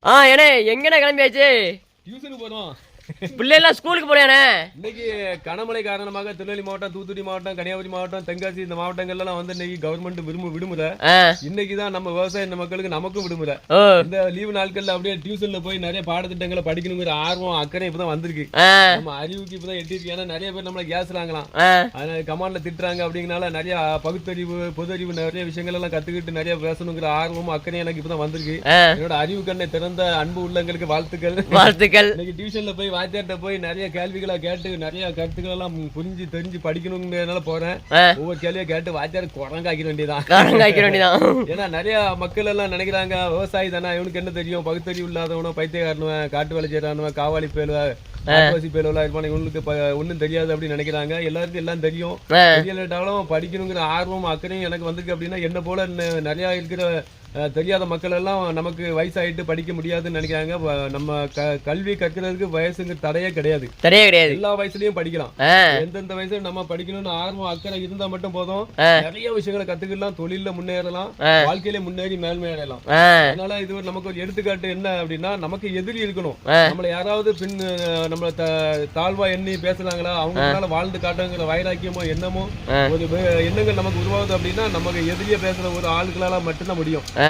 ஏண்ணே எங்கண்ணே கிளம்பியாச்சு? டியூஷனுக்கு போறோம். பிள்ளைலாம் ஸ்கூலுக்கு போறியாண்ணே? இன்னைக்கு கனமழை காரணமாக திருநெல்வேலி மாவட்டம், தூத்துக்குடி மாவட்டம், கன்னியாகுமரி மாவட்டம், தென்காசி இந்த மாவட்டங்கள்லாம் வந்து இன்னைக்கு கவர்மெண்ட் விடுமுறை. இன்னைக்கு தான் நம்ம விவசாய மக்களுக்கு நமக்கும் விடுமுறை. இந்த லீவு நாட்கள்ல அப்படியே டியூஷன்ல போய் நிறைய பாடத்திட்டங்களை படிக்கணுங்கிற ஆர்வம் அக்கறை இப்பதான் வந்திருக்கு. நம்ம அறிவுக்கு இப்பதான் எட்டிருக்கு. ஏன்னா நிறைய பேர் நம்மள கேஸ்றாங்களாம், அதனால கமாண்ட்ல திட்டுறாங்க. அப்படிங்கனால நிறைய பகுத்தறிவு, பொது அறிவு நிறைய விஷயங்கள் எல்லாம் கத்துக்கிட்டு நிறைய பேசணுங்கிற ஆர்வமும் அக்கறையும் எனக்கு இப்பதான் வந்திருக்கு. என்னோட அறிவு கண்ணை திறந்த அன்பு உள்ளங்களுக்கு வாழ்த்துக்கள். இன்னைக்கு டியூஷன்ல போய் வாத்தியார்ட்ட போய் நிறைய கேள்விகளை கேட்டு நிறைய கருத்துக்கள் எல்லாம் புரிஞ்சு தெரிஞ்சு படிக்கணுங்கிறதுனால போறேன். ஒவ்வொரு கேள்வியை கேட்டு வாத்தியார் குரங்காக்கிற வேண்டியதான். ஏன்னா நிறைய மக்கள் எல்லாம் நினைக்கிறாங்க விவசாயி தானே, இவனுக்கு என்ன தெரியும், பகுத்தறிவு இல்லாதவனோ, பைத்தியக்காரனுவன், காட்டு வேலை செய்யறானுவன், காவாலி பேலுவன், இவனுக்கு ஒன்னும் தெரியாது அப்படின்னு நினைக்கிறாங்க. எல்லாருக்கும் எல்லாம் தெரியும். தெரியலட்டாலும் படிக்கணுங்கிற ஆர்வம் அக்கறையும் எனக்கு வந்திருக்கு. அப்படின்னா என்ன போல நிறைய இருக்கிற தெரியாத மக்கள் எல்லாம் நமக்கு வயசாயிட்டு படிக்க முடியாதுன்னு நினைக்கிறாங்க. நம்ம கல்வி கற்கிறதுக்கு வயசுங்க தடையே கிடையாது. எல்லா வயசுலயும் படிக்கலாம். எந்தெந்த வயசுல நம்ம படிக்கணும்னு ஆர்வம் அக்கறை இருந்தா மட்டும் போதும். நிறைய விஷயங்களை கத்துக்கலாம், தொழில முன்னேறலாம், வாழ்க்கையில முன்னேறி மேல்மையடையலாம். அதனால இது நமக்கு ஒரு எடுத்துக்காட்டு என்ன அப்படின்னா, நமக்கு எதிரி இருக்கணும். நம்மள யாராவது நம்மள தாழ்வா எண்ணி பேசுறாங்களா, அவங்களால வாழ்ந்து காட்டுங்கிற வைராக்கியமோ எண்ணமோ ஒரு எண்ணங்கள் நமக்கு உருவாகுது அப்படின்னா நமக்கு எதிரியா பேசுற ஒரு ஆளுகளால மட்டும்தான் முடியும்.